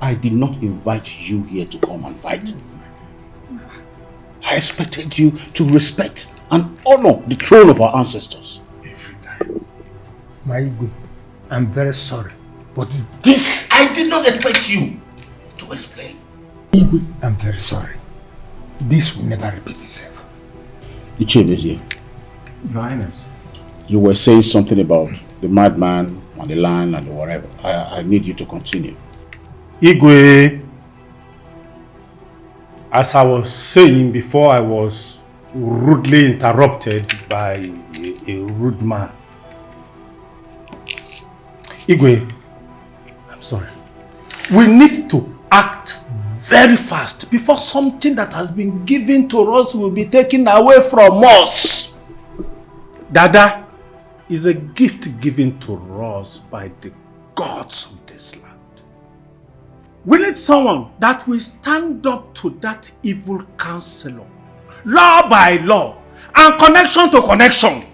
I did not invite you here to come and fight. I expected you to respect and honor the throne of our ancestors. Every time. My Igwe, I'm very sorry. But this... I did not expect you to explain. Igwe, I'm very sorry. This will never repeat itself. Ichebeze, Your Highness. you were saying something about the madman and the land and the whatever. I need you to continue. Igwe, as I was saying before, I was rudely interrupted by a rude man. Igwe, I'm sorry. We need to act very fast before something that has been given to us will be taken away from us. Dada is a gift given to us by the gods of this land. We need someone that will stand up to that evil counselor, law by law, and connection to connection.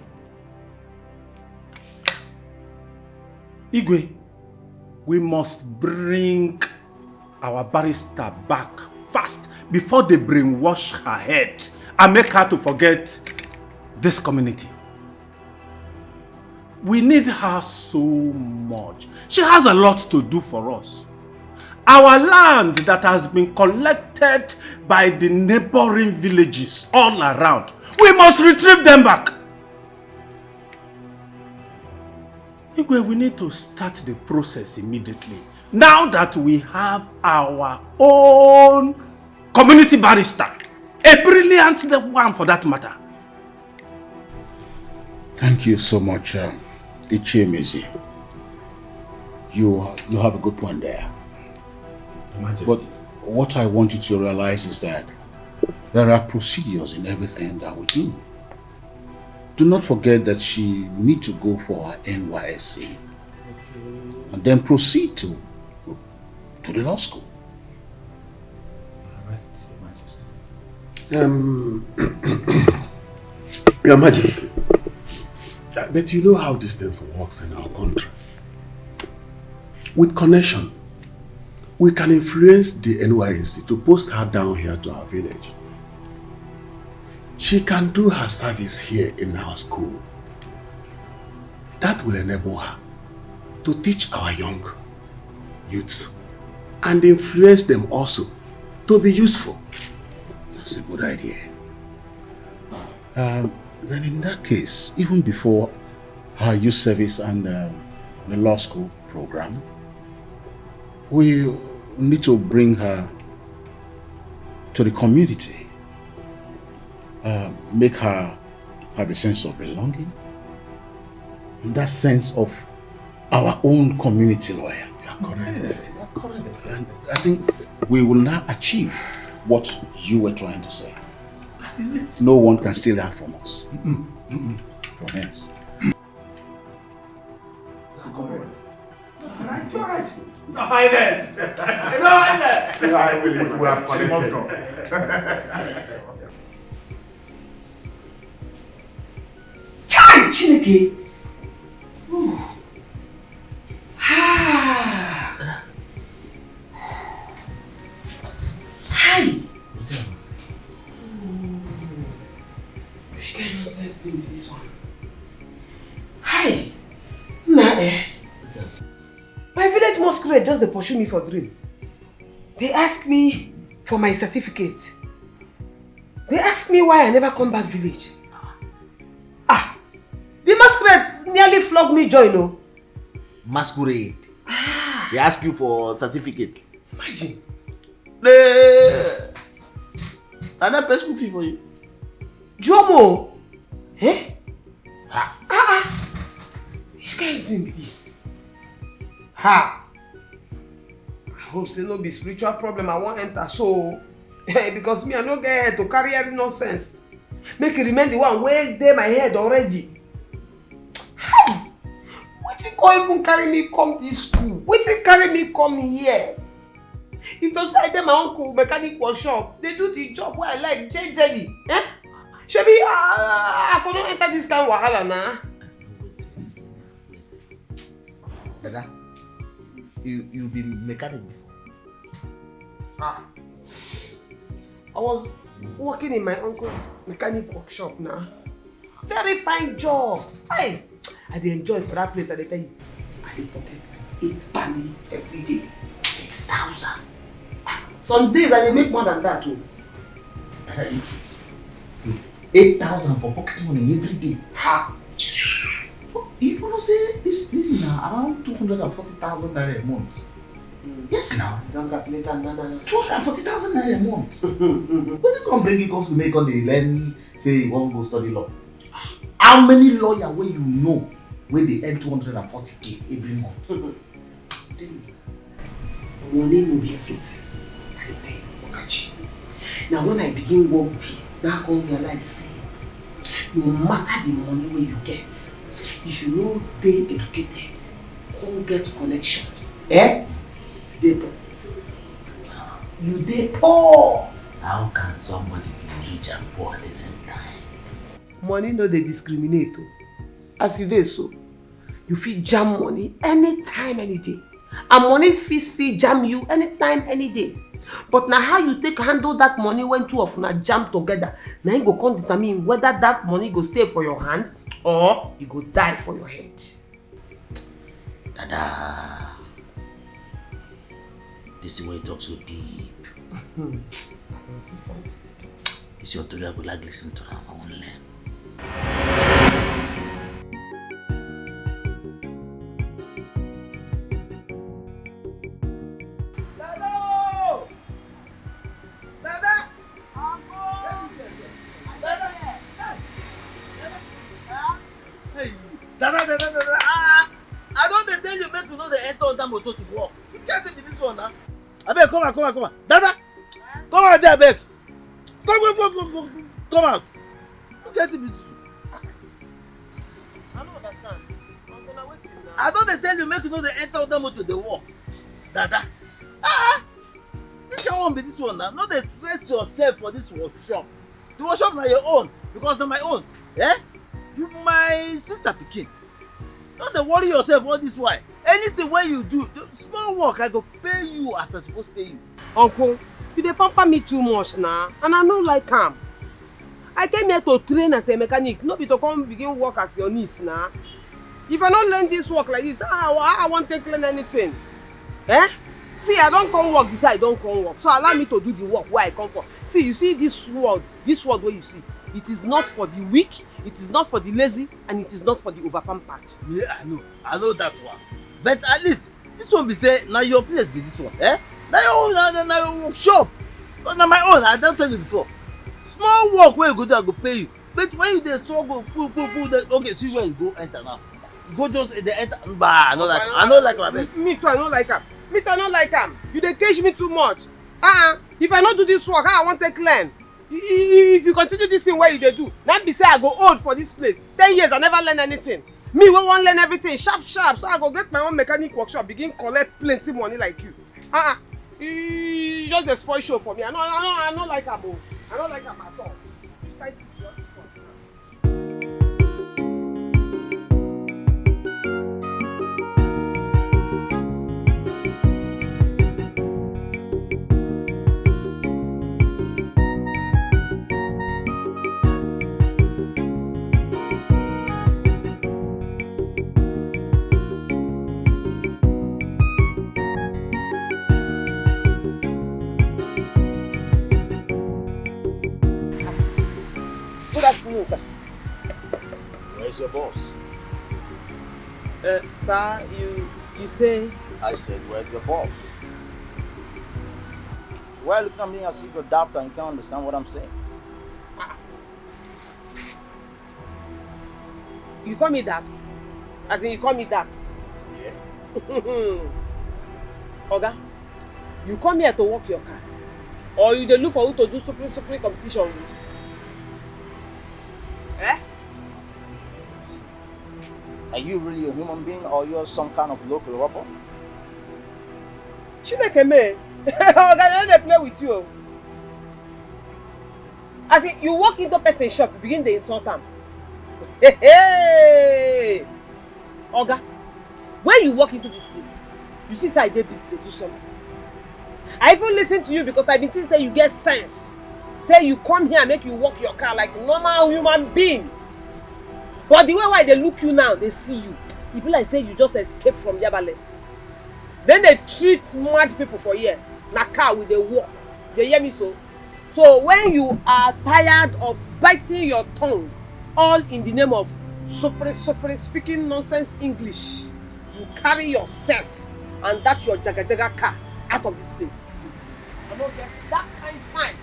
Igwe, we must bring our barrister back fast before they brainwash her head and make her to forget this community. We need her so much. She has a lot to do for us. Our land that has been collected by the neighboring villages all around, we must retrieve them back. Igwe, we need to start the process immediately. Now that we have our own community barrister, a brilliant one for that matter. Thank you so much, Ichebeze. You have a good point there. Majesty. But what I want you to realize is that there are procedures in everything that we do. Do not forget that she needs to go for her NYSC and then proceed to the law school. All right, Your Majesty. Your Majesty, but you know how this thing works in our country. With connection, we can influence the NYSC to post her down here to our village. She can do her service here in our school. That will enable her to teach our young youths and influence them also to be useful. That's a good idea. Then in that case, even before her youth service and the law school program, we need to bring her to the community. Make her have a sense of belonging. And that sense of our own community lawyer. Yeah, correct. Yeah, correct. And I think we will now achieve what you were trying to say. That is it. No one can steal that from us. From us. Your Highness! Your Highness! We have connected. Time, Chineke! Hi! Which kind of nonsense thing is this one? Hi! My village masquerade just they pursue me for dream. They ask me for my certificate. They ask me why I never come back village. The masquerade nearly flogged me joy, no? Masquerade. They ask you for certificate. Imagine. And I pay school fee for you. Jomo! Eh? Which kind of thing be this? I hope say no be spiritual problem I won't enter so. Because me I no get head to carry any nonsense. Make it remain the one way dey my head already. Wetin come even carry me come this school? Wetin carry me come here? If to say dem my uncle mechanic workshop, they do the job wey I like jejely. Shebi I for no enter this kind of wahala na. Wait. Dada, you been mechanic before? Ah. I was working in my uncle's mechanic workshop now. Very fine job. Hey, I dey enjoy for that place. I dey tell you, I dey pocket 8 penny every day. 6,000. Some days I dey make more than that too. 8,000 for pocket money every day. Ha! You know say this is around 240,000 naira a month. Yes now. Don't calculate that, no. 240,000 naira a month. What you gonna bring you comes to make all the learn say you won't go study law? How many lawyer wey you know wey dey earn 240k every month? Money no be everything. I dey tell you, Okachi. Now when I begin work there, now I come realize say no matter the money wey you get, if you no dey educated, come get connection. You dey poor. You dey poor. How can somebody be rich and poor at the same time? Money no dey discriminate o. As you dey so, you fit jam money anytime, any day. And money fit still jam you anytime, any day. But na how you take handle that money when two of una jam together, na im go come determine whether that money go stay for your hand or you go die for your head. Dada, this is why you talk so deep. I don see something. This your story, I go like listen to that. I wan learn. Dada. I don't tell you make you know the enter on that motor to work. You can't take me this one now. Abeg, come on. Dada, come out there, abeg. Come out. You can't take me this one. I don't understand. I'm gonna wait till now. I don't tell you make you know the enter on that motor to work. Dada. This your own be this one now. No dey stress yourself for this workshop. The workshop na your own because na my own. You my sister pikin. Don't dey worry yourself all this while. Anything wey you do, small work I go pay you as I suppose pay you. Uncle, you dey pamper me too much now, and I no like am. I came here to train as a mechanic, no be to come begin work as your niece now. If I no learn this work like this, how I wan take learn anything? See, I don't come work beside I don't come work. So allow me to do the work where I come from. See, you see this world where you see, it is not for the weak, it is not for the lazy, and it is not for the overpampered. Yeah, I know that one. But at least this one be say na your place be this one. Na your workshop. But na my own, I don't tell you before. Small work where you go do, I go pay you. But when you dey struggle, pull, okay, see where you go enter now. You go just dey enter. Bah, I no like my baby. Me too, I no like am. You dey cage me too much. If I no do this work, how I wan take learn? If you continue this thing where you dey do, na be say I go old for this place. 10 years I never learn anything. Me wey wan learn everything sharp, so I go get my own mechanic workshop, begin collect plenty money like you. You just dey spoil show for me. I no like am o. I no like am at all. Good afternoon, sir. Where's your boss? Sir, you say? I said, where's your boss? Why are you looking at me as if you're daft and you can't understand what I'm saying? You call me daft? As in you call me daft? Yeah. Oga, you come here to work your car? Or you dey look for who to do supreme competition with? Are you really a human being or you're some kind of local robber? Chineke me, Oga, dey play with you. As in, you walk into person shop, you begin to insult am. Hey! Oga, when you walk into this place, you see say I dey busy dey do something. I even listen to you because I been think say you get sense. Say you come here and make you walk your car like normal human being. But the way why they look you now, they see you. E be like say you just escape from Yaba left. Then they treat mad people for here. Na car with they walk. They hear me so? So when you are tired of biting your tongue, all in the name of super speaking nonsense English, you carry yourself and that your jaga car out of this place. I don't get that kind of time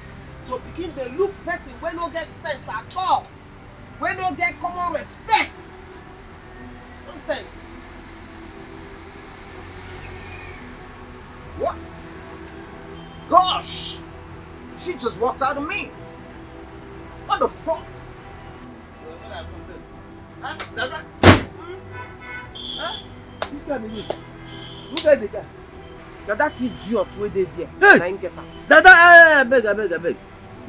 to begin to look person wey no get sense at all, wey no get common respect. Nonsense. What? Gosh! She just walked out of me. What the fuck? Huh? Dada? Huh? Which guy be this? Who get the guy? Dada thief idiot wey dey there. Hey! Na him get am. Dada, abeg.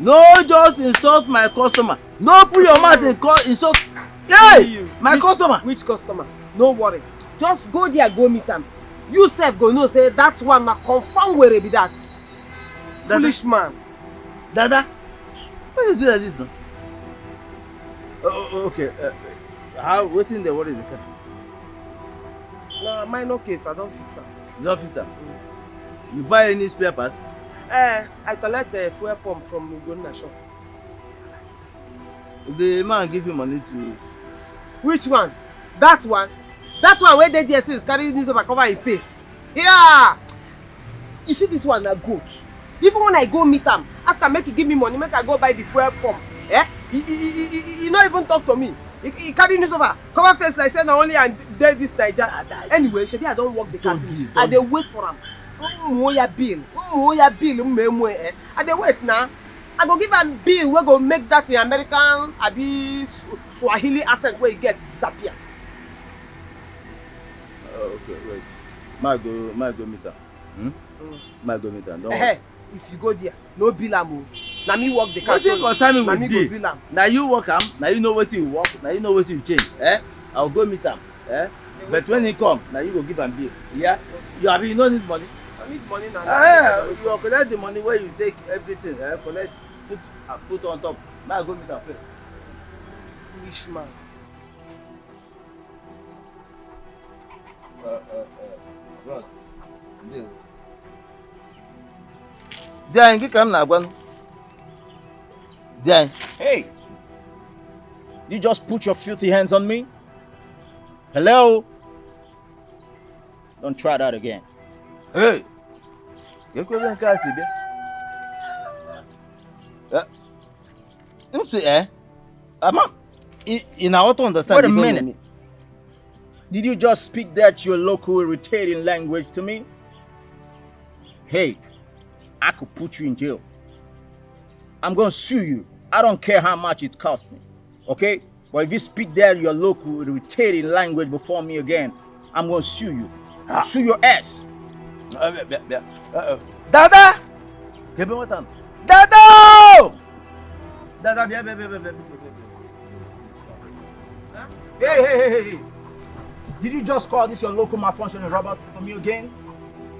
No just insult my customer. No put your mouth in insult. Hey! My customer. Which customer? No worry. Just go there go meet am. You sef go know say that one na confirm were be that. Foolish man. Dada, why you do like this now? Okay. How wetin dey worry the car? Na minor case, I don fix am. You don fix am? You buy any spare parts? I collect a fuel pump from Ugonna shop. The man give you money to. Which one? That one? That one wey dey there since carry newspaper cover him face. Yeah! You see this one na goat. Even when I go meet am, ask am make he give me money, make I go buy the fuel pump. He no even talk to me. He carry newspaper, cover face like say na only I dey this Naija. Anyway, shebi I don work the car finish. I dey wait for am. Oya bill, I dey wait now. I go give am bill wey go make that American abi Swahili accent wey he get disappear. Okay, wait. Might go meet am. Might go meet am. Don't worry. If you go there, no bill am o. Na me work the car. Wetin concern me na with me go bill am. Na you work am, na you know wetin you work, na you know wetin you change. I will go meet am. But when he come, na you go give am bill. Yeah? You no need money. I need money na. You go collect the money wey you take everything. Collect, put on top. Might go meet am first. Foolish man. Bros. Diane, gị ka m na-agwa. Diane. Hey! You just put your filthy hands on me? Hello? Don't try that again. Hey! Ekwela nke a si bịa. M sị, Ama, ị na-auto understand. Wait a minute. Did you just speak that your local irritating language to me? Hey, I could put you in jail. I'm going to sue you. I don't care how much it costs me. Okay? But if you speak that your local irritating language before me again, I'm going to sue you. I'll sue your ass. Dada! Kebe watan. Dada! Dada, bia. Hey. Did you just call this your local malfunctioning robot for me again?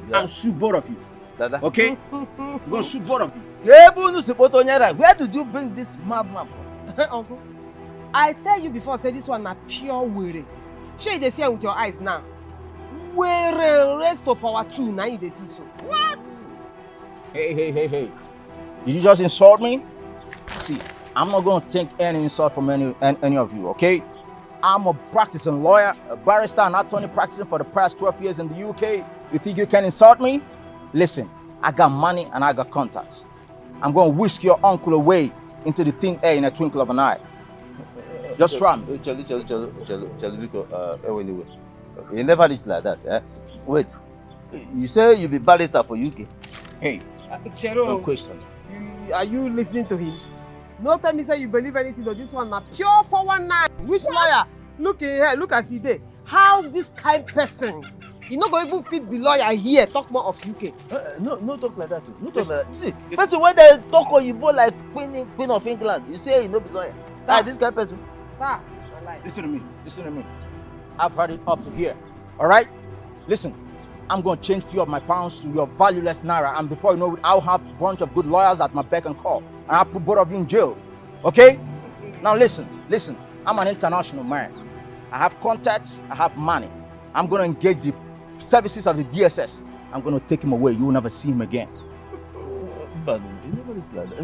Yeah. I'll sue both of you. Dada. Okay? I'm going to sue both of you. Where did you bring this madman from? Uncle, I tell you before, say this one na pure were. Shey you dey see am with your eyes now. Were raised to power 2 na you dey see so. What? Hey. Did you just insult me? See, I'm not going to take any insult from any of you, okay? I'm a practicing lawyer, a barrister, and attorney practicing for the past 12 years in the UK. You think you can insult me? Listen, I got money and I got contacts. I'm going to whisk your uncle away into the thin air in a twinkle of an eye. Just try me. You never reach like that, Wait, you say you be barrister for UK? Hey, Chero, no question. Are you listening to him? No tell me say you believe anything though. This one na pure 419. Which lawyer? Look here, look as he dey. How this kind person? You no go even fit be lawyer here. Talk more of UK. No talk like that. No talk like that. See, person when they talk Oyibo like Queen of England, you say you no be lawyer. This kind of person. Listen to me. I've heard it up to here. All right? Listen, I'm going to change few of my pounds to your valueless naira, and before you know it, I'll have a bunch of good lawyers at my beck and call, and I'll put both of you in jail. Okay? Now listen. I'm an international man. I have contacts, I have money. I'm going to engage the services of the DSS. I'm going to take him away. You will never see him again. But you never look like that.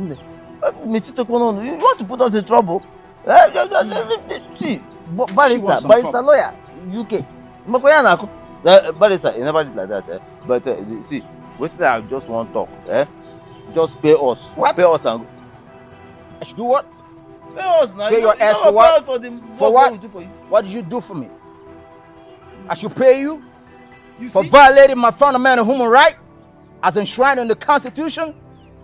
You want to put us in trouble? See, barrister, lawyer, UK. Barrister, you never did like that. But see, what I just want to talk. Just pay us. What? Pay us and I should do what? pay us now. Pay your ass for what? For what? We do for you. What did you do for me? I should pay you for see? violating my fundamental human right as enshrined in the Constitution?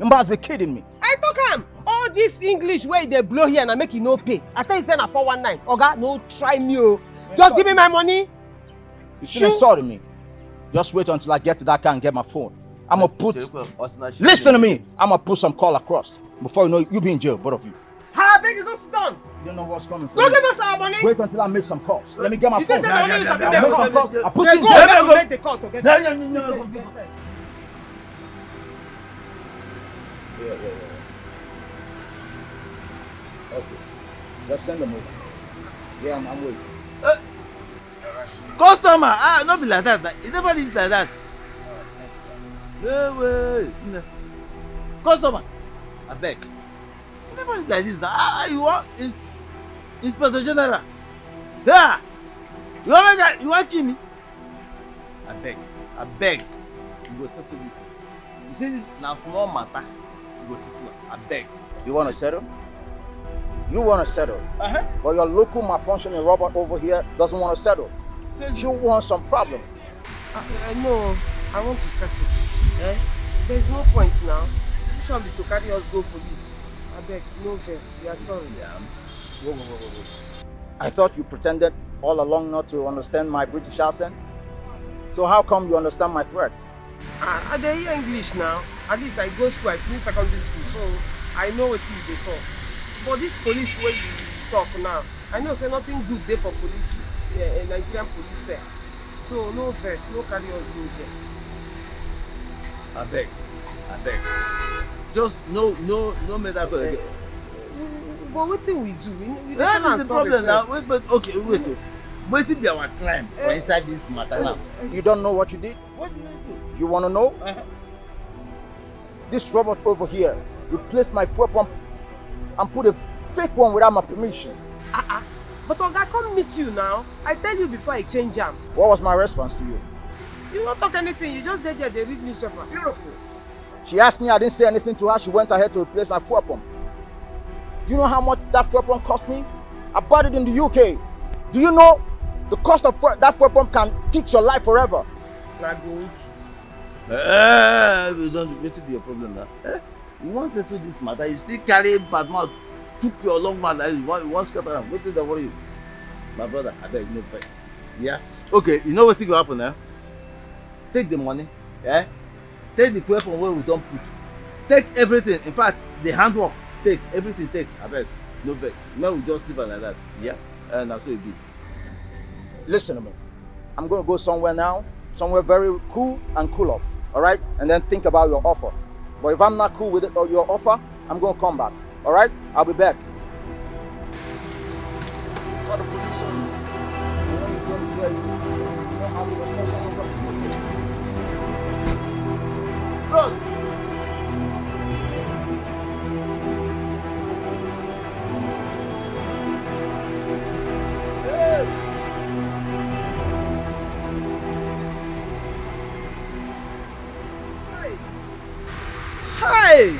You must be kidding me. I talk am. All this English wey they blow here and make you no pay. I tell you say na 419. Oga, no try me oh. Just give me my money. You still insulting me. Just wait until I get to that car and get my phone. I'm gonna put... Listen to me. I'm gonna put some call across. Before you know it, you'll be in jail, both of you. How beg you go sit down? You don't know what's coming for Don't you. give us our money. Wait until I make some calls. Let me get my You phone. say say money is I'll make some calls. I'll put you in Go, jail. let me make the call together. No. Yeah. Okay. Just send them over. Yeah, I'm waiting. Customer, not be like that. It never is like that. No way. No. Customer, I beg. It never is like this. You want Inspector General? Yeah. You want kill me? I beg. You go settle it. You see this now small matter. You go settle it. I beg. You want to settle? You want to settle. But your local malfunctioning robot over here doesn't want to settle. She wants some problem. No, I want to settle. There's no point now. Which one be to carry us go police? I beg, no verse. We are sorry. Whoa. I thought you pretended all along not to understand my British accent. So how come you understand my threat? I dey hear English now. At least I go school, I finish secondary school, so I know what you dey talk. But this police wey you talk now, I know say nothing good dey for police, Nigerian police sef. So no verse, no carry us go there. I beg. Just no matter what. But wetin we do? We dey That tell is am the sorry problem now. sef. Wait. Wetin be our crime for inside this matter now? You don't know what you did? What did I do? Do you want to know? This robot over here replaced my fuel pump and put a fake one without my permission. But Oga, come meet you now. I tell you before I change am. What was my response to you? You don't talk anything, you just dey there, dey read newspaper. Beautiful. She asked me, I didn't say anything to her. She went ahead to replace my fuel pump. Do you know how much that fuel pump cost me? I bought it in the UK. Do you know the cost of that fuel pump can fix your life forever? Na good. We don't. Wetin be your problem now? You wan settle this matter? You still carry bad mouth, took your long mouth like you wan scatter am. Wetin dey worry you? My brother, abeg no vex. Yeah. Okay, you know wetin go happen now? Take the money. Take the fuel pump wey we don put. Take everything. In fact, the handwork. Take everything. Take. Abeg, no vex. Make we just leave am like that. Yeah. Na so e be. Listen to me. I'm going to go somewhere now, somewhere very cool and cool off, all right? And then think about your offer. But if I'm not cool with it or your offer, I'm going to come back, all right? I'll be back. Call the police on me. You know you're going to play. You know how to respect someone from the UK. Bros. Hey!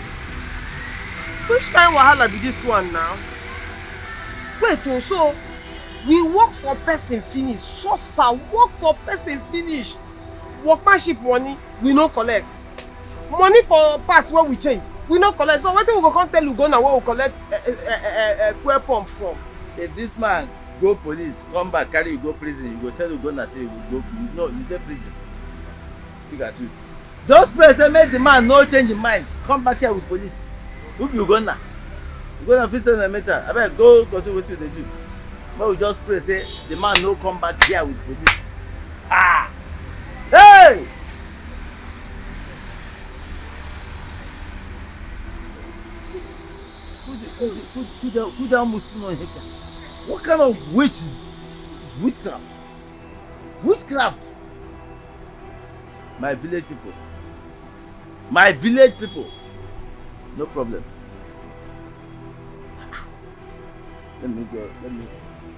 Which kind wahala be this one now? Wait oh, so we work for person finish, suffer, work for person finish. Workmanship money, we no collect. Money for parts wey we change, we no collect. So wetin we go come tell you go now where we collect fuel pump from? If this man go police, come back, carry you go prison, you go tell you go na say you go, you dey prison. Look at you. Just pray say make the man no change him mind, come back here with police. Who be Ugonna? Ugonna fit send a meter. Abeg go do wetin you dey do. Make we just pray say the man no come back here with police. Hey! What kind of witch is this? This is witchcraft. Witchcraft. My village people. My village people. No problem. Let me go.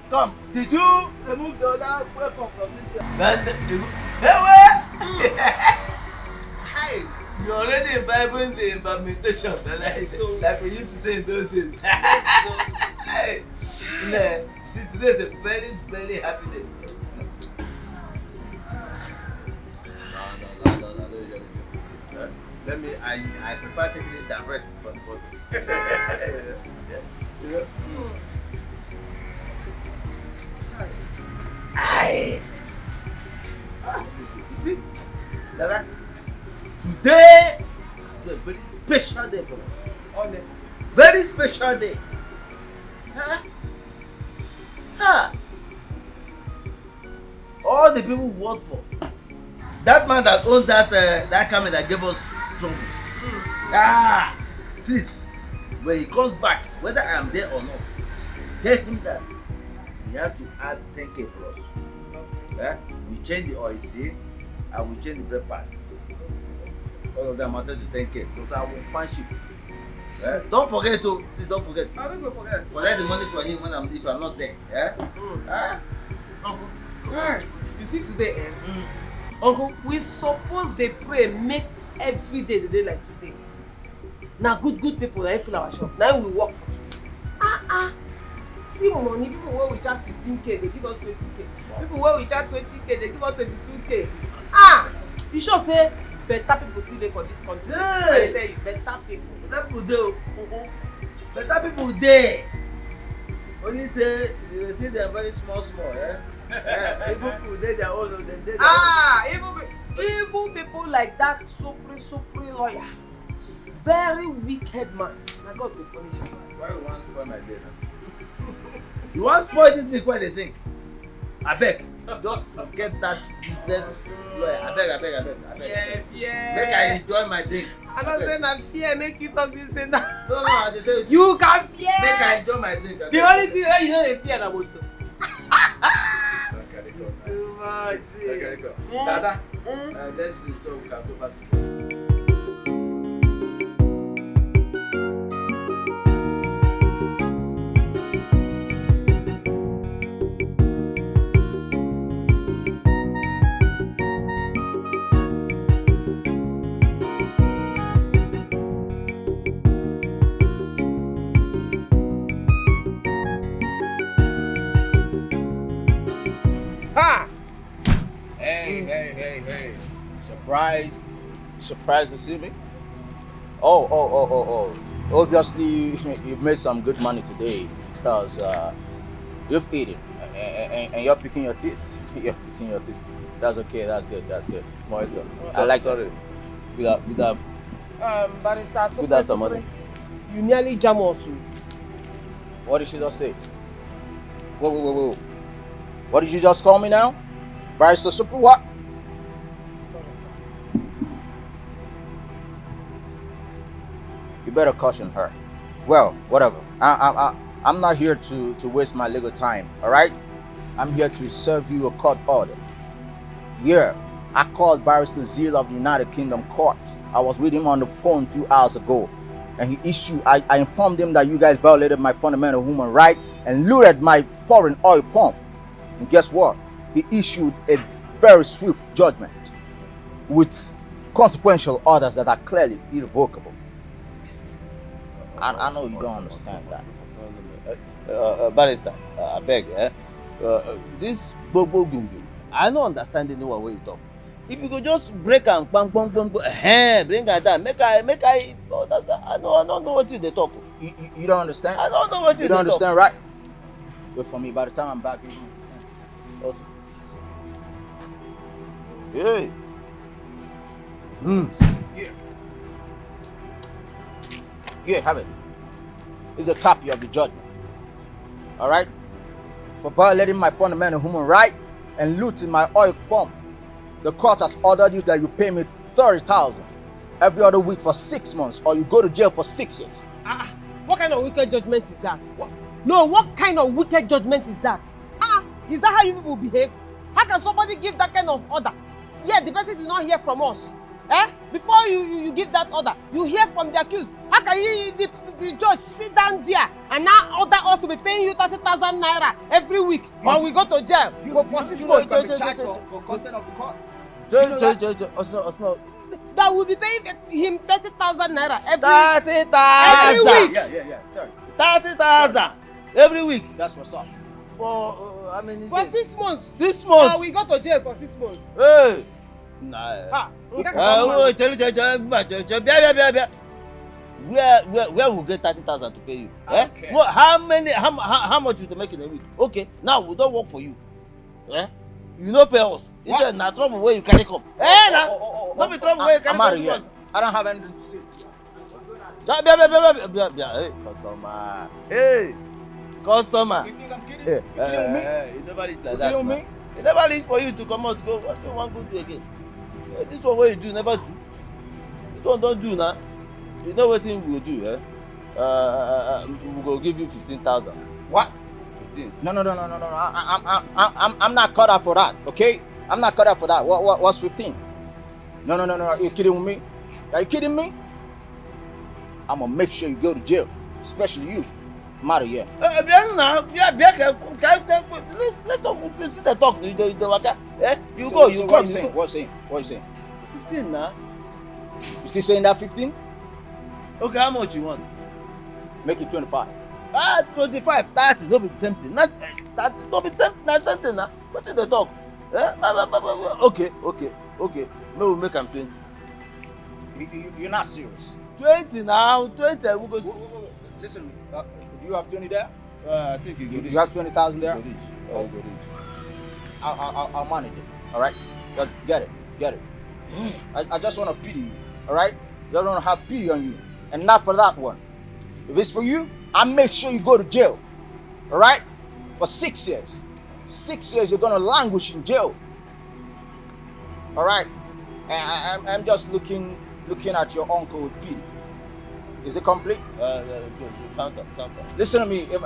Come. Did you remove the other weapon from this? Hey, where? Hi. You're already imbibing the implementation, like we used to say in those days. Hey. See, today is a very, very happy day. No. Let me, I prefer taking it direct from the bottom. You know? Aye. You see, Dada, today is a very special day for us. Honestly. Very special day. Huh? Huh? All the people we work for. That man that owns that company that gave us trouble. Please, when he comes back, whether I am there or not, tell him that he has to add 10K for us. We change the oil seal and we change the brake pad. All of them amounted to 10K. Those are one partnership. Don't forget to, please don't forget. I don't go forget. Collect the money from him if I'm not there. Uncle, you see today, Uncle, we suppose they pray make every day the day like today. Now good people that fill our shop. Now we work for. See money, people where we charge 16K, they give us 20K. People where we charge 20K, they give us 22K. You sure say better people see there for this country. I tell you, better people. Better people do. Better people there. Only say they see they are very small, Evil people they their own, evil people like that super lawyer. Very wicked man. I God will punish him. Why you want to spoil my day now? You want to spoil this drink? What they think? I beg. Just forget that business lawyer. I beg. Yeah. Make I enjoy my drink. I'm not saying I fear make you talk this thing now. No, I just tell you can fear. Make I enjoy my drink. The only thing you know they fear about you. Too much. Okay, go. Dada, let's finish so we can go back. Hey. Surprised to see me? Oh. Obviously, you've made some good money today because you've eaten and you're picking your teeth. That's okay, that's good. Moisa, I like sorry. Good Barrister, good afternoon. you nearly jam us. What did she just say? Whoa. What did you just call me now? Barrister Super what? You better caution her. Well, whatever. I'm not here to waste my legal time, all right? I'm here to serve you a court order. Yeah, I called Barrister Zeal of the United Kingdom Court. I was with him on the phone a few hours ago, and I informed him that you guys violated my fundamental human right and looted my foreign oil pump. And guess what? He issued a very swift judgment with consequential orders that are clearly irrevocable. I know you don't understand that. Barrister, I beg, this bobo gungu, I don't understand anyone when you talk. If you could just break and bang, bring her down, make I I don't know what they talk. You don't understand? I don't know what you don't understand, right? Wait for me. By the time I'm back, you awesome. Hey. Yeah, have it. It's a copy of the judgment. All right? For violating my fundamental human right and looting my oil pump, the court has ordered you that you pay me 30,000 every other week for 6 months, or you go to jail for 6 years. What kind of wicked judgment is that? What? No, what kind of wicked judgment is that? Is that how you people behave? How can somebody give that kind of order? Yeah, the person did not hear from us. Before you give that order, you hear from the accused. How can the judge sit down there and now order us to be paying you 30,000 naira every week when we go to jail for 6 months? For content of the court. That will be paying him 30,000 naira every week. Yeah. 30,000 every week. That's what's up. For I mean. For 6 months. 6 months. We go to jail for 6 months. Hey. Nah. Where will get 30,000 to pay you? Okay. Well, how much will they make in a week? Okay, now we don't work for you. You no pay us. It's a trouble where you carry come. Don't be trouble where you carry come. I don't have anything to say. Hey, customer. Hey, customer. You think I'm kidding? You kidding me? You never reach like You that. kidding me? You never reach for you to come out. Go. What do you want to do again? This one what you do never do. This one don't do now. You know what thing we will do? We will give you 15,000. What? 15. No. I'm not cut out for that. Okay? I'm not cut out for that. What's 15? No. Are you kidding with me? Are you kidding me? I'm gonna make sure you go to jail, especially you. Matter, yeah. Let's talk. See the talk. You go. You What come. you saying? 15 now. You still saying that 15? Okay, how much you want? Make it 25. 25, 30, don't be the same thing. Don't be the same thing now. What is the talk? Okay. Maybe we'll make them 20. You're not serious. 20 now, 20. We'll go. Listen, do you have 20 there? I think you go. You have 20,000 there? Go I'll manage it. All right? Just get it. I just want to pity you. All right? Just want to have pity on you, and not for that one. If it's for you, I'll make sure you go to jail. All right? For 6 years. 6 years you're gonna languish in jail. All right? And I'm just looking at your uncle with pity. Is it complete? Count up. Listen to me. If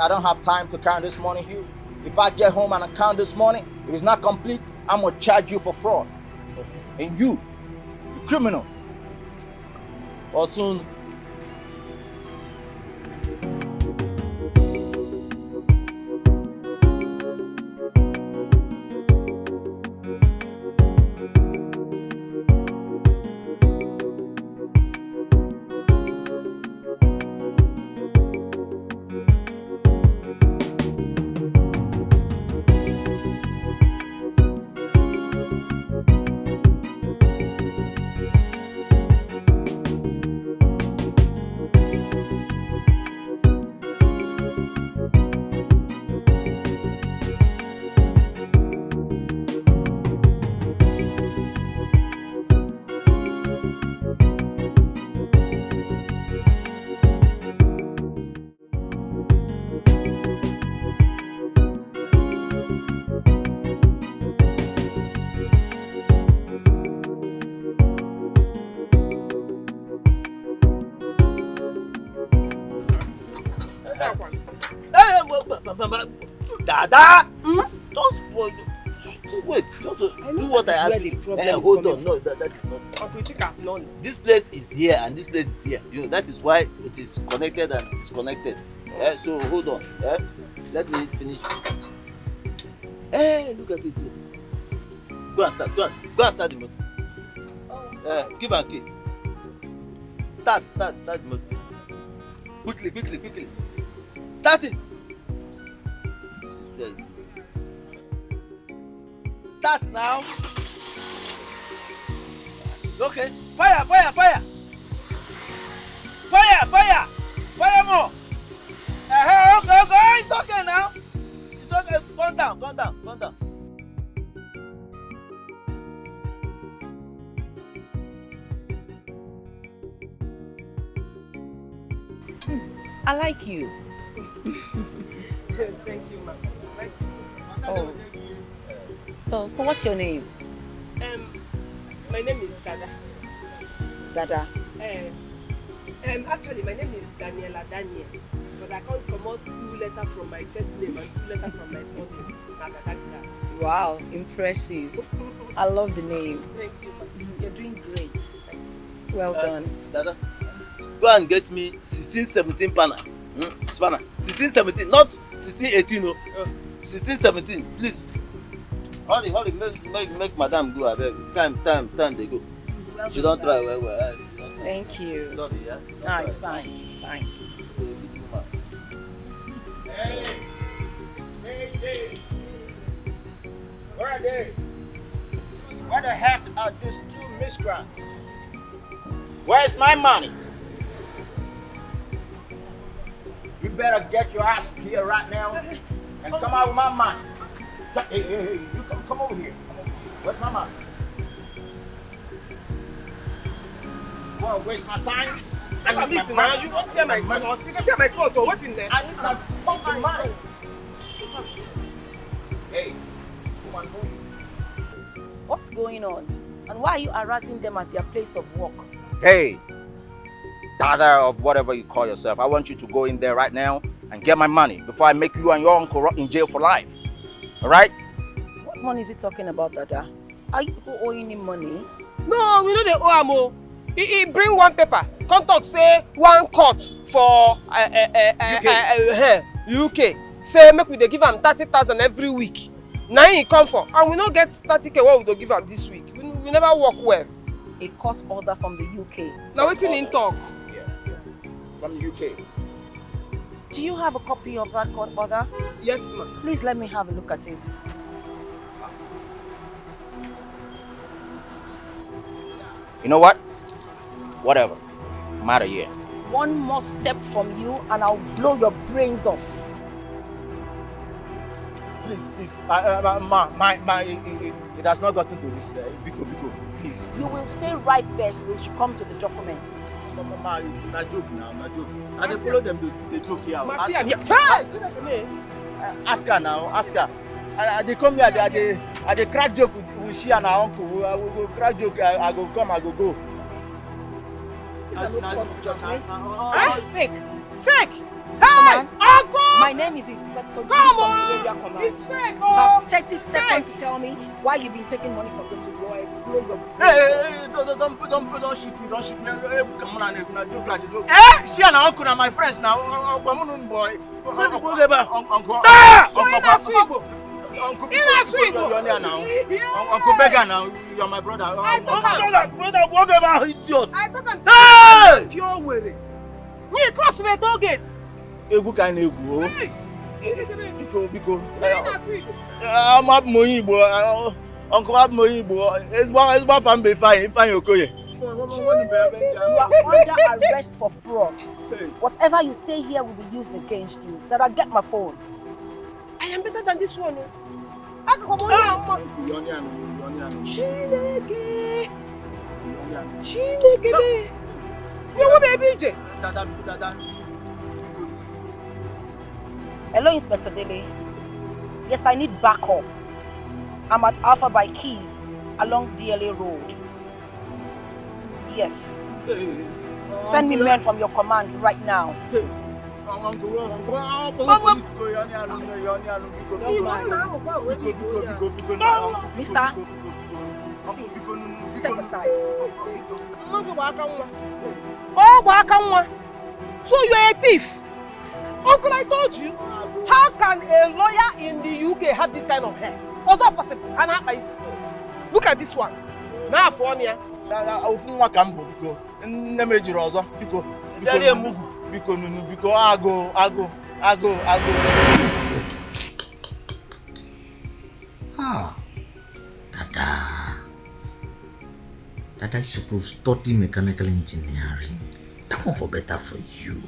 I don't have time to count this money here, if I get home and I count this money, if it's not complete, I'm gonna charge you for fraud. And you criminal. Or soon. Dada! Don't spoil. Wait, just do what I asked you. Hold on, no, that is not. This place is here and this place is here. You know, that is why it is connected and disconnected. So hold on. Let me finish. Look at it. Go and start the motor. Give her key. Start the motor. Quickly. Start it. Start now. Okay. Fire. Fire more. Okay. It's okay now. It's okay. Calm down. I like you. Thank you, ma'am. Thank you. Oh. So what's your name? My name is Dada. Dada. Actually, my name is Daniela Daniel, but I can't come out 2 letters from my first name and 2 letters from my surname. Wow, impressive. I love the name. Thank you. You're doing great. Well done. Dada, go and get me 16-17 spanner. Spanner. 16-17, not 16-18, no. 16-17, please. Hurry, make madam go, abeg. Time they go. Well She don't done, try sir. well. Thank you. Sorry, yeah? No, it's fine. Fine. Hey, it's Mayday. Where are they? Where the heck are these 2 miscreants? Where's my money? You better get your ass here right now and come out with my money. Hey, you come over here. Where's my money? You wanna waste my time? Listen, man, you don't tear my clothes. You can tear my clothes, though. What's in there? I need my fucking money. Hey, come on, move. What's going on? And why are you harassing them at their place of work? Hey, Dada of whatever you call yourself, I want you to go in there right now and get my money before I make you and your uncle rot in jail for life. All right? What money is he talking about, Dada? Are you people owing him money? No, we know they owe him. He bring one paper. Contact say 1 court for UK. Say make we dey give him 30,000 every week. Now he come for, and we no get 30K. What we do give him this week? We never work well. A court order from the UK. Now wetin him talk? Yeah, from the UK. Do you have a copy of that court order? Yes, ma'am. Please let me have a look at it. You know what? Whatever. I'm out of here. One more step from you and I'll blow your brains off. Please. It has not gotten to this. Biko, please. You will stay right there till she comes with the documents. Ma, na joke now. I dey follow them, they joke here. Ask her now, ask her. I dey come here, I dey crack joke with she and her uncle. I will crack joke, I go come, I go go. These are no court documents. It's fake. Fake! Hey! Uncle! My name is Inspector G Come from on! the Area Command. It's fake! You have 30 seconds to tell me why you've been taking money from this people. I blow your Hey, don't shoot me, don't shoot me. Hey, come on, na joke like joke. She and her uncle are my friends now. Uncle boy. Uncle. Uncle Beggar now, you are my brother. Brother, what about idiot? I thought I'm Hey! pure way. We cross the toll gate. Egu ka na egu o. Biko. I'm up Moyibo. Uncle up Moyibo. Ezba fambe fine Okoye. You are under arrest for fraud. Whatever you say here will be used against you. That I get my phone. I am better than this one. Chineke. You want baby? Hello, Inspector Dele. Yes, I need backup. I'm at Alpha by Keys along DLA Road. Yes. Send me men from your command right now. Mister, please, step aside. So you're a thief? Uncle, I told you. How can a lawyer in the UK have this kind of hair? What's not possible? Look at this one. Now for me. Biko, I go. Dada, you supposed to study mechanical engineering. That one for better for you.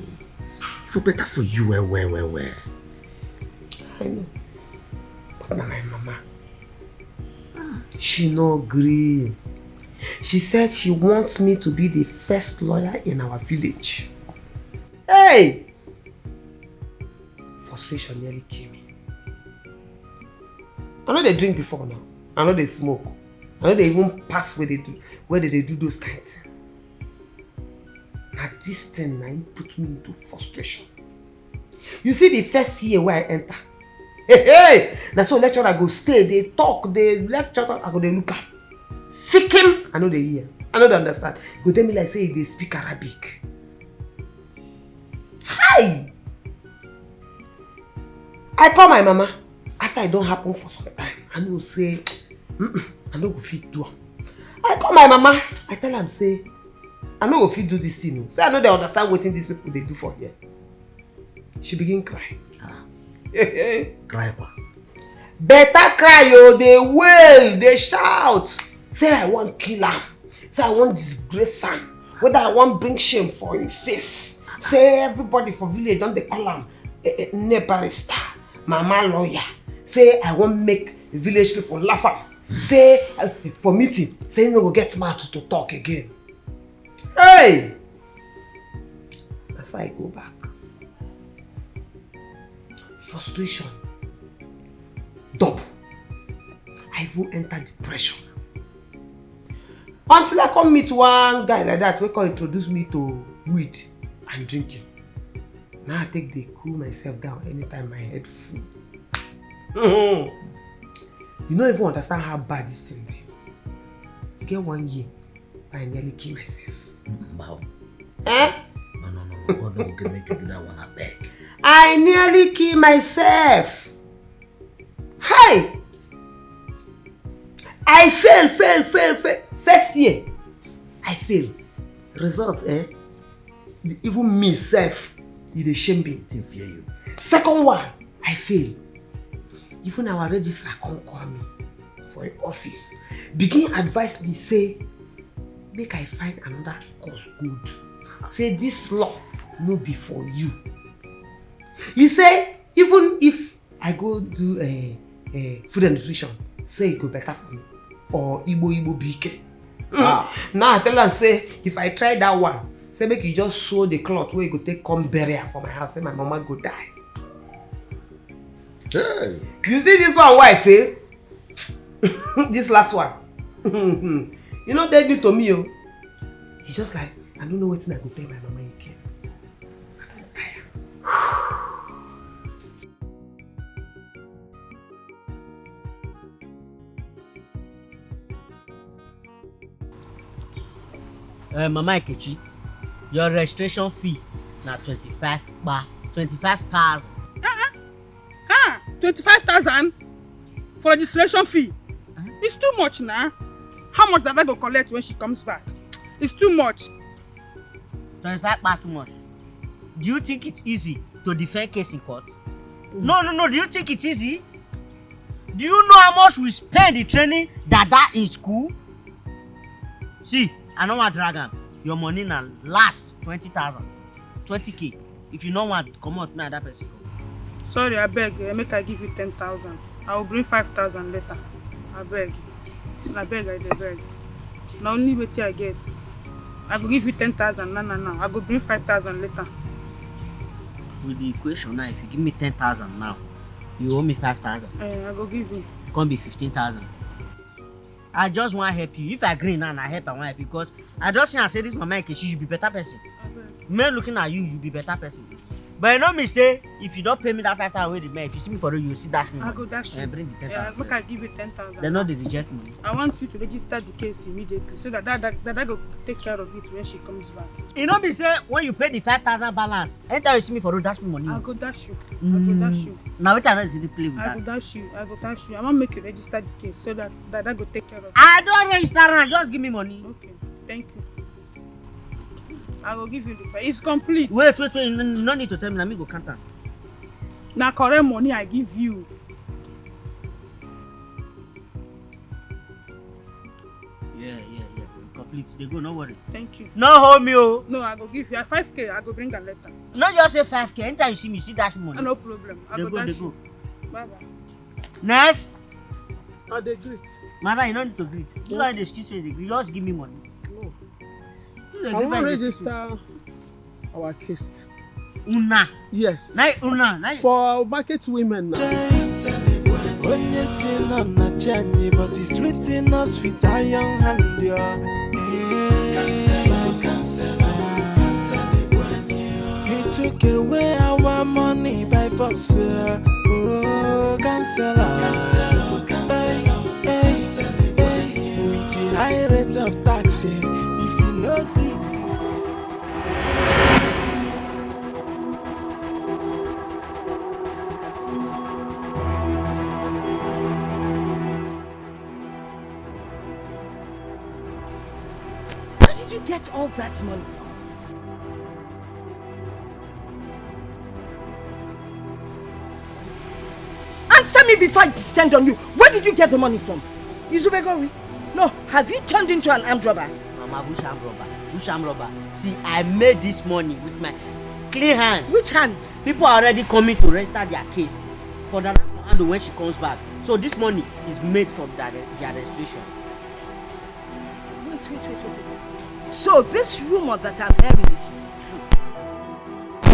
For better for you, where. I know. But now my mama. She no agree. She said she wants me to be the first lawyer in our village. Hey! Frustration nearly killed me. I know they drink before now. I know they smoke. I know they even pass where they do those kind of things. Now this thing now put me into frustration. You see the first year where I enter. Hey! Now so lecturer go stay, they talk, they lecture, I go they look up. Fick him, I know they hear. I know they understand. Go tell me like say they speak Arabic. Hi! I call my mama. After it don't happen for some time, I know say, I no go fit do am. I call my mama. I tell am say, I no go fit do this thing. Say I know they understand what these people they do for here. She begin cry. Cry what? Better cry, yo. They wail, they shout. Say I want kill am. Say I want disgrace am. Whether I want bring shame for him face. Say everybody for village don't they call am Barrister, mama lawyer. Say I want make village people laugh am. Say for meeting, say no go get mad to talk again. Hey! That's why I go back. Frustration. Double. I even enter depression. Until I come meet one guy like that, we can introduce me to weed and drinking. Now I take the cool myself down anytime my head full. You don't even understand how bad this thing is. You get 1 year, I nearly kill myself. Wow. Eh? No. God no can make you do that one, I beg. I nearly kill myself. Hey! I fail. First year, I fail. Result, even me self, you dey shame me. Didn't fear you. Second one, I fail. Even our registrar come call me for an office. Begin advise me, say, make I find another course good. Say this law no be for you. He say, even if I go do food and nutrition, say it go better for me. Or Igbo BK. Now I tell her, say, if I try that one, say make you just sew the cloth where you go take come bury her for my house, say my mama go die. Hey. You see this one wife, eh? This last one. You know they do to me, oh. He's just like, I don't know what I go tell my mama again. I'm tired. Mama Ikechi, your registration fee na 25,000. 25,000 for registration fee? It's too much now. How much that I go collect when she comes back? It's too much. 25 too much. Do you think it's easy to defend case in court? No. Do you think it's easy? Do you know how much we spend in training Dada in school? See, I don't want to drag am. Your money na last 20,000. 20k. If you don't want, come out, me and that person. Sorry, I beg. Make I give you 10,000. I will bring 5,000 later. I beg. I beg. Now only what I get. I will give you 10,000. No. I will bring 5,000 later. With the equation now, if you give me 10,000 now, you owe me 5,000. I will give you. It can't be 15,000. I just want to help you. If I agree now, I help. I want to help you because I just see and say this Mama Ikechi, you be better person. Me looking at you, you be better person. But you know me say, if you don't pay me that 5,000 with the man, if you see me for you, you see dash me. I go dash you. Bring the 10,000. Look, I give you 10,000. They know they reject me. I want you to register the case immediately so that I go take care of it when she comes back. You know me say, when you pay the 5,000 balance, anytime you see me for you, dash me money. I go dash you. Now which I know to play with that. I go dash you. I want to make you register the case so that I go take care of it. I don't register now. Just give me money. Okay. Thank you. I will give you the price. It's complete. Wait. No need to tell me. Let me go count. Now correct money I give you. Yeah. Complete. They go. No worry. Thank you. No hold me, oh. No, I go give you 5k. I go bring a letter. Not just say 5k. Anytime you see me, see dash me money. No problem. I go dash you. Bye. Next. They greet. Mother, you don't need to greet. You don't need to excuse me. You just give me money. No. I want to register our case. Una. Yes. Una. For market women now. But it's treating us with iron hand. Cancel. took away our money by force. Oh, cancel, cancel, cancel, cancel. With the high rate of tax, if you no agree. Where did you get all that money from? Answer me before I descend on you. Where did you get the money from? Izubegori? No, have you turned into an armed robber? Mama, which armed robber? Which armed robber? See, I made this money with my clean hands. Which hands? People are already coming to register their case for Dada to handle when she comes back. So this money is made from their registration. Wait. So this rumor that I'm hearing is true.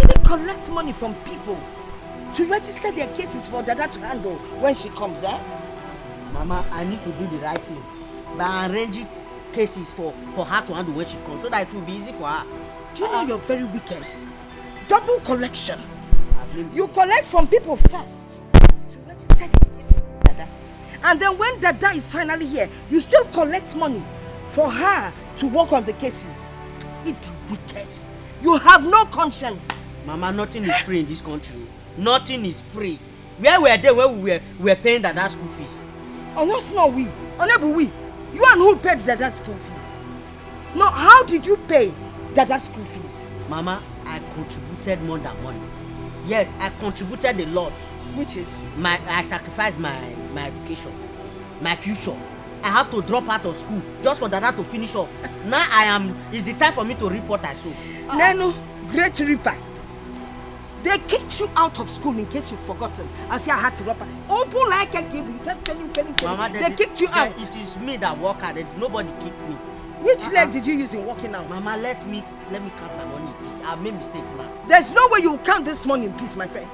Did they collect money from people to register their cases for Dada to handle when she comes out? Mama, I need to do the right thing by arranging cases for her to handle when she comes so that it will be easy for her. Do you know you're very wicked? Double collection. You collect from people first to register their cases for Dada. And then when Dada is finally here, you still collect money for her to work on the cases. It's wicked. You have no conscience. Mama, nothing is free in this country. Nothing is free. Where were they when we were paying Dada's school fees? Oh, that's not we. Unable we. You and who paid Dada's school fees? No, how did you pay Dada's school fees? Mama, I contributed more than money. Yes, I contributed a lot. Which is? I sacrificed my education, my future. I have to drop out of school just for Dada to finish up. Now it's the time for me to reap what I sow. Nenu, great reaper. They kicked you out of school in case you've forgotten. I say I had to rap. Open like a game. You kept failing. Mama, they kicked you out. It is me that work hard. Nobody kicked me. Which leg did you use in walking out? Mama, let me count my money in peace. I've made mistake now. There's no way you will count this money in peace, my friend.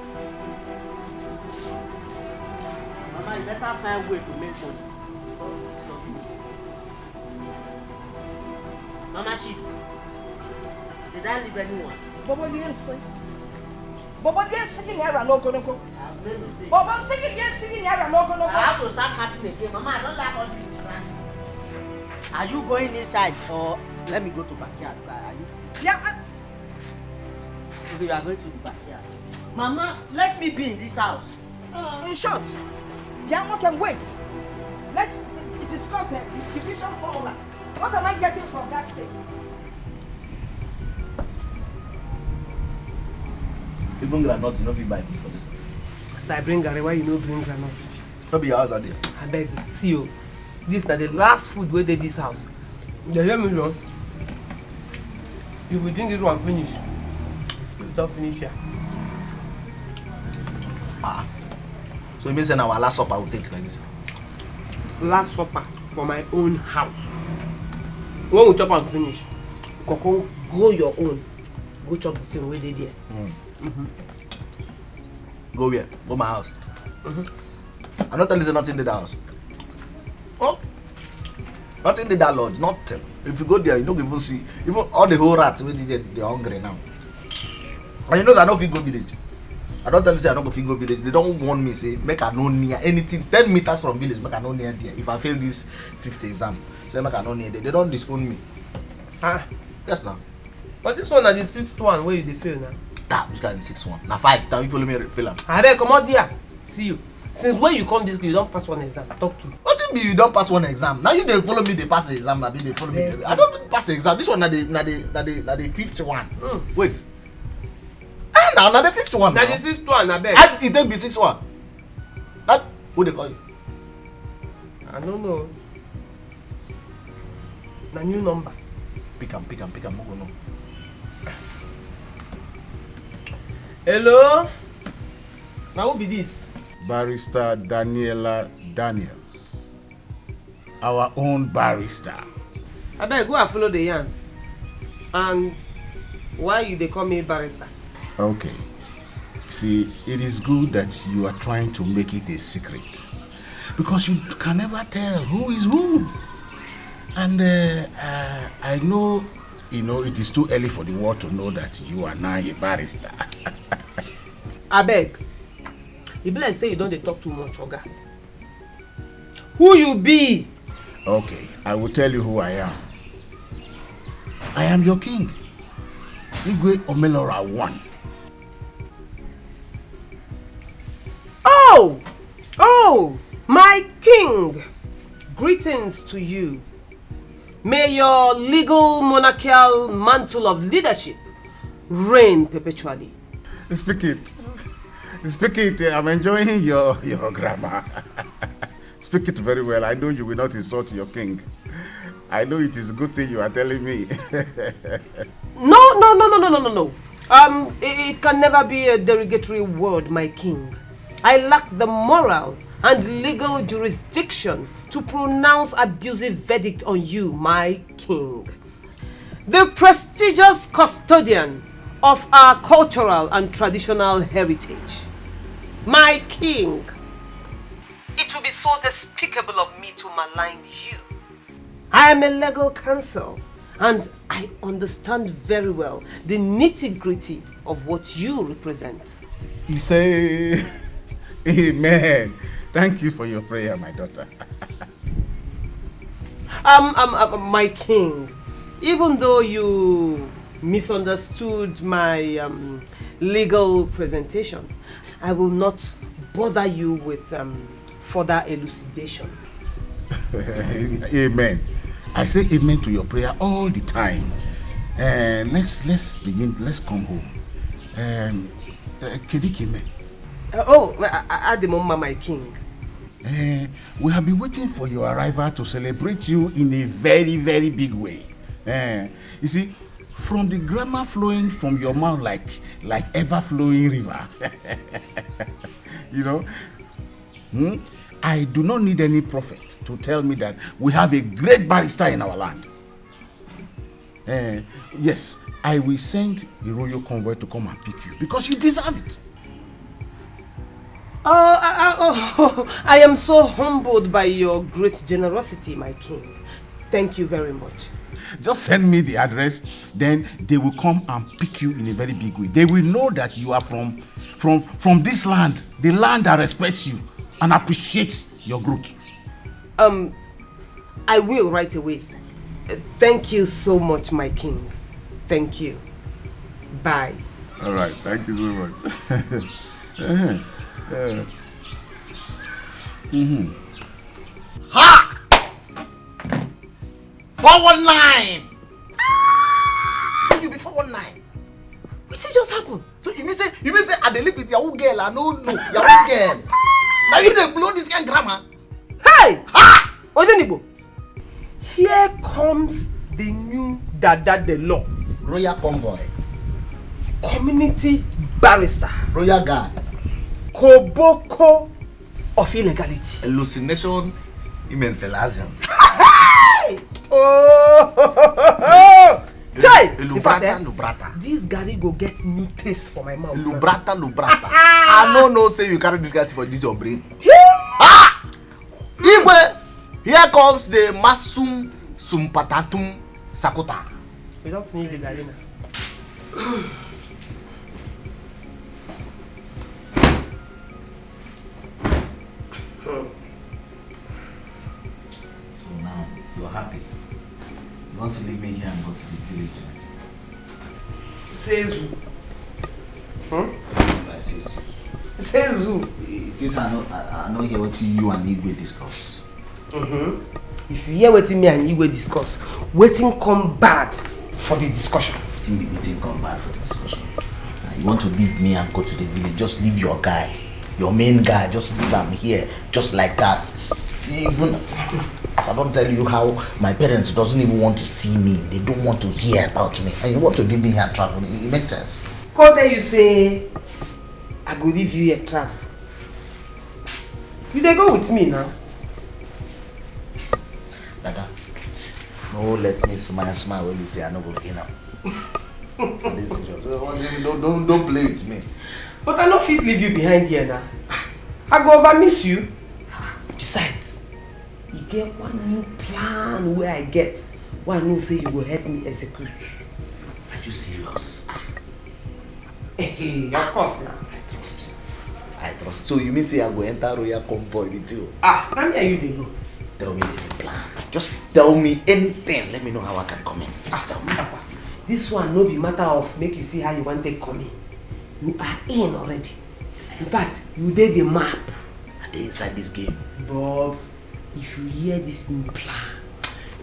Mama, you better find a way to make money. Mama, Chief, did I leave anyone? Bobo, you didn't sing. Bobo, you didn't sing in here and no go. I've made mistake. Bobo, sing in here and no go. I have to start counting again. Mama, I don't like all this. Are you going inside or let me go to backyard? Yeah. Okay, you are going to the backyard. Mama, let me be in this house. In short, Yamo can wait. Let's discuss the division formula. What am I getting from that thing? Even granite, you know if you buy this for this. As I bring Gary, why you no bring granite? No be your house, are there? I beg, see you. This is the last food we did this house. You hear me, no? You will drink it one finish. You don't finish here. Ah. So it means that our last supper will take like this. Last supper for my own house. When we chop and finish, Coco, go your own. Go chop the same way they did. Go where? Go my house. I'm not telling you nothing in the house. Oh, nothing in that lodge, nothing. If you go there, you don't even see, even all the whole rats, they're hungry now. And you know, I don't feel go village. I don't tell you, say I don't go feel go village. They don't want me, say, make I no near anything, 10 meters from village, make I no near there. If I fail this 5th exam, say make I no near there. They don't disown me. Ah. Yes, now. But this one is the 6th one where you dey fail now. That, which guy is the 6th one? Now 5, now you follow me, fail am. I beg, come out there. See you. Since when you come this school, you don't pass one exam. Talk to me. What do you mean you don't pass one exam? Now you they follow me, they pass the exam, maybe they follow me. I don't pass the exam. This one na the 5th one. Wait. Now the 5th one. Now the 6th one, I beg. How did they be 6th one? That who they call you? I don't know. Na new number. Pick 'em, no go know. Hello? Now who be this? Barrister Daniela Daniels. Our own barrister. I beg, go and follow the yarn. And why you they call me barrister? Okay. See, it is good that you are trying to make it a secret. Because you can never tell who is who. And I know you know, it is too early for the world to know that you are now a barrister. Abeg, e be like say you don't talk too much, Oga. Who you be? Okay, I will tell you who I am. I am your king, Igwe Omelora I. Oh, my king. Greetings to you. May your legal monarchical mantle of leadership reign perpetually. Speak it. Speak it. I'm enjoying your grammar. Speak it very well. I know you will not insult your king. I know it is a good thing you are telling me. No. It can never be a derogatory word, my king. I lack the moral and legal jurisdiction to pronounce abusive verdict on you, my king. The prestigious custodian of our cultural and traditional heritage. My king. It will be so despicable of me to malign you. I am a legal counsel and I understand very well the nitty-gritty of what you represent. He say, amen. Thank you for your prayer, my daughter. My king, even though you misunderstood my legal presentation, I will not bother you with further elucidation. Amen. I say amen to your prayer all the time. Let's begin. Let's come home. Kedikime. Ademoma, my king. We have been waiting for your arrival to celebrate you in a very, very big way. You see, from the grammar flowing from your mouth like ever-flowing river. You know, I do not need any prophet to tell me that we have a great barrister in our land. Yes, I will send the royal convoy to come and pick you because you deserve it. I am so humbled by your great generosity, my king. Thank you very much. Just send me the address, then they will come and pick you in a very big way. They will know that you are from this land, the land that respects you and appreciates your growth. I will right away. Thank you so much, my king. Thank you. Bye. All right, thank you so much. Ha! 419! So you be 419? What did just happen? So you mean say I dey live with your old girl, I don't know your old girl. Now you dey blow this kind of grammar. Hey! Ha! Odenibo, here comes the new Dada the law. Royal convoy. Community barrister. Royal guard. Koboko of illegality. Hallucination, immenfelation. Hey! Oh! Chai! Lubrata. This Gary go get new taste for my mouth. Lubrata. I no know say you carry this guy for this your brain. Ah! Igwe, here comes the Masum Sumpatatum Sakota. We don't finish the Gary now. So now you're happy. You want to leave me here and go to the village? Says who? I says you. Says who? It is I know hear what you and Igwe discuss. If you hear what me and Igwe discuss, waiting come bad for the discussion. Waiting come bad for the discussion. You want to leave me and go to the village? Just leave your guy, your main guy. Just leave him here, just like that. Even as I don't tell you how my parents doesn't even want to see me. They don't want to hear about me. And you want to leave me here and travel. It makes sense. Come there you say, I go leave you here travel. You dey go with me now. Dada, no let me smile when you say I no go gain am. This serious. Don't play with me. But I no fit leave you behind here now. I go over miss you. Besides, you get one new plan where I get. One know say you will help me execute. you serious? Of course now. I trust. So you mean say I go enter royal convoy with you? Now me and you they go. Tell me the plan. Just tell me anything. Let me know how I can come in. Just tell me. Papa, this one no be matter of make you see how you want to come in. You are in already. In fact, you did the map. And they inside this game. Bobs, if you hear this new plan,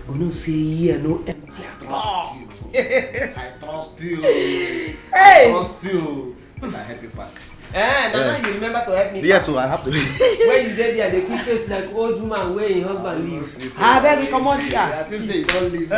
you know say here no empty at all. I trust you. Hey! I trust you. I help you back. Now you remember to help me. Yes, so I have to. When you dey there, they keep face like old woman where your husband leave. I beg you come on here. I think say you don't leave.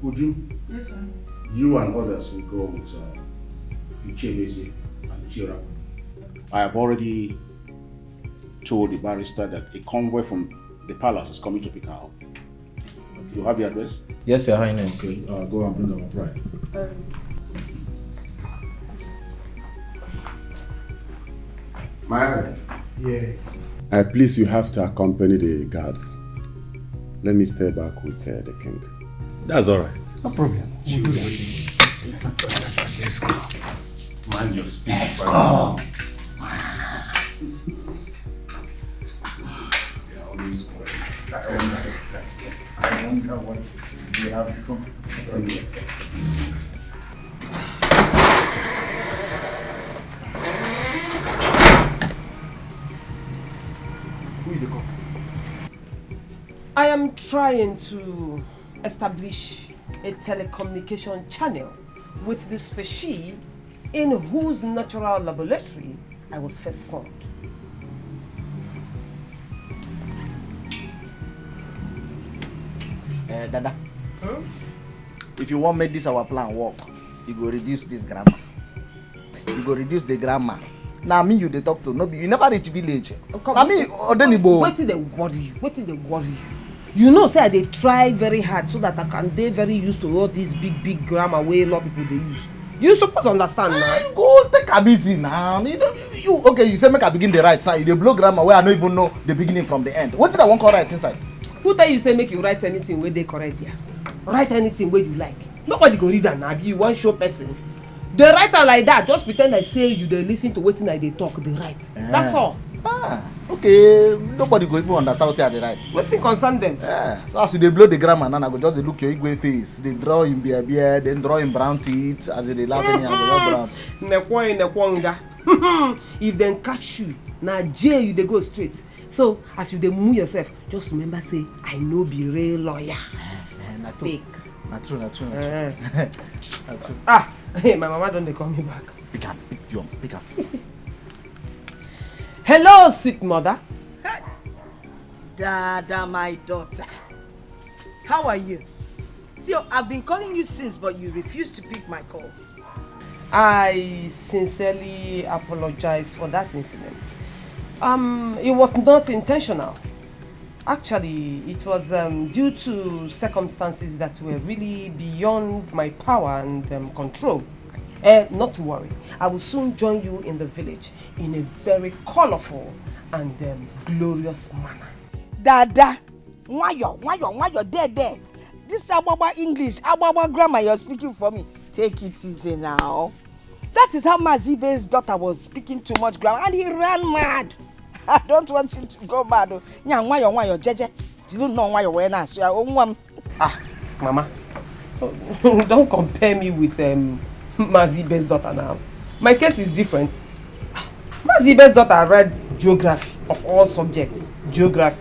Uju? Yes, sir. You and others will go with Ichemezi and Chira. I have already told the barrister that a convoy from the palace is coming to pick her up. You have the address? Yes, Your Highness. Okay, go and bring our bride. My Highness. Yes. Please, you have to accompany the guards. Let me stay back with the king. That's all right. No problem. We'll do that. Let's go. Mind your speech. Let's go. I wonder what we have become. I am trying to establish a telecommunication channel with the species in whose natural laboratory I was first formed. Dada. If you want make this our plan work, you go reduce this grammar. You go reduce the grammar. Now me you dey talk to, no be you never reach village. Now me Odenibo. Wetin dey worry you? Wetin dey worry you? You know say I dey try very hard so that I can dey very used to all this big grammar wey a lot of people dey use. You suppose understand now. Go take am easy now. You okay? You say make I begin the write now. You dey blow grammar where I no even know the beginning from the end. Wetin I wan call write inside? Who tell you say make you write anything wey dey correct here? Write anything wey you like. Nobody go read am na be you wan show person. Dey write am like that, just pretend like say you dey lis ten to wetin I dey talk dey write. That's all. Okay. Nobody go even understand wetin I dey write. Wetin concern them? So as you dey blow the grammar now, I go just dey look your Igwe face. Dey draw him beard, then draw him brown teeth. As they dey laugh anyhow, dey just draw am. Nekwonga. If dem catch you, na jail you dey go straight. So as you dey move yourself, just remember say I no be real lawyer. Na fake. Na true. Na true. Hey, my mama don dey call me back. Pick am. Hello, sweet mother. Dada, my daughter. How are you? See, I've been calling you since, but you refuse to pick my calls. I sincerely apologize for that incident. It was not intentional. Actually, it was due to circumstances that were really beyond my power and control. Not to worry, I will soon join you in the village in a very colorful and glorious manner. Dada, why you're there? This Ababa English, Ababa grammar you're speaking for me. Take it easy now. That is how Mazibe's daughter was speaking too much grammar and he ran mad. I don't want you to go mad. Jeje. You don't know why you're wearing that. So Ah, Mama. Don't compare me with Mazibe's daughter now. My case is different. Mazibe's daughter read geography of all subjects. Geography.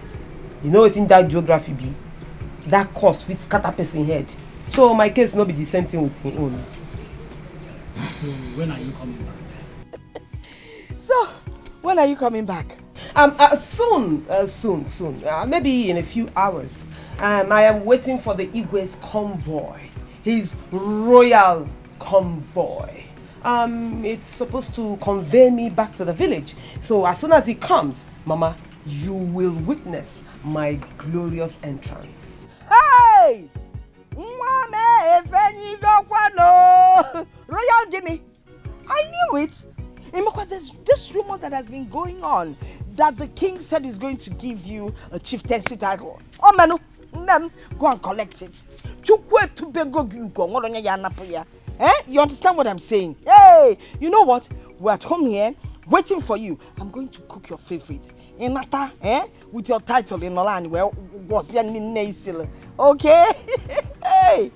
You know what in that geography be? That course with scatter person head. So my case not be the same thing with him own. When are you coming back? So, when are you coming back? Soon. Maybe in a few hours. I am waiting for the Igwe's convoy. His royal convoy. It's supposed to convey me back to the village. So as soon as he comes, Mama, you will witness my glorious entrance. Hey! Royal Jimmy! I knew it! There's this rumor that has been going on that the king said he's going to give you a chieftaincy title. Oh, Manu, go and collect it. You understand what I'm saying? Hey, you know what? We're at home here, waiting for you. I'm going to cook your favorite. Inata, with your title in Milan. Okay? Hey,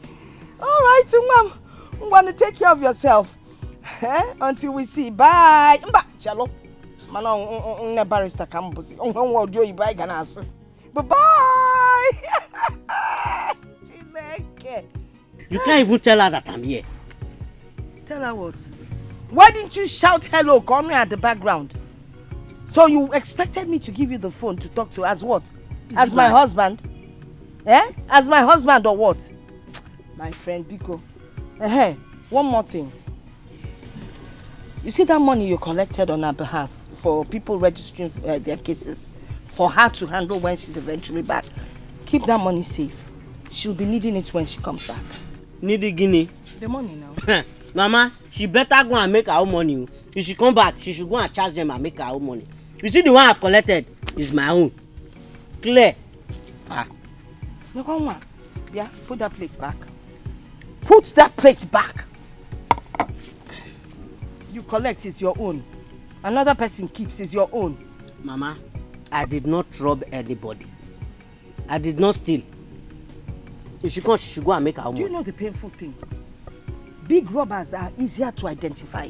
all right, Mom. I'm going to take care of yourself. Until we see. Bye. Chalo. Mano, barrister campus. Bye-bye. You can't even tell her that I'm here. Tell her what? Why didn't you shout hello, call me at the background? So you expected me to give you the phone to talk to as what? As my husband? As my husband or what? My friend Biko. One more thing. You see that money you collected on her behalf for people registering their cases for her to handle when she's eventually back? Keep that money safe. She'll be needing it when she comes back. Needy guinea? The money now. Mama, she better go and make her own money. If she come back, she should go and charge them and make her own money. You see the one I've collected is my own. Clear. Yeah, put that plate back. Put that plate back. You collect is your own. Another person keeps is your own. Mama, I did not rob anybody. I did not steal. If she comes, she should go and make her own money. Do you know the painful thing? Big robbers are easier to identify.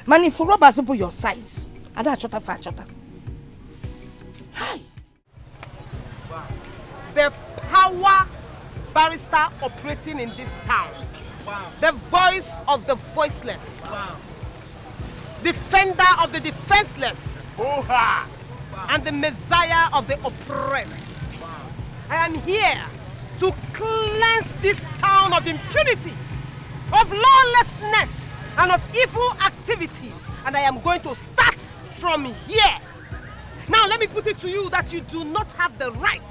Man, if robbers put your size, I don't chota for chota. Hi. The power barrister operating in this town. Wow. The voice of the voiceless. Wow. Defender of the defenseless. Wow. And the Messiah of the oppressed. Wow. I am here to cleanse this town of impunity, of lawlessness, and of evil activities. And I am going to start from here. Now let me put it to you that you do not have the right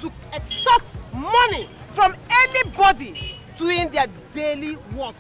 to extort money from anybody doing their daily work.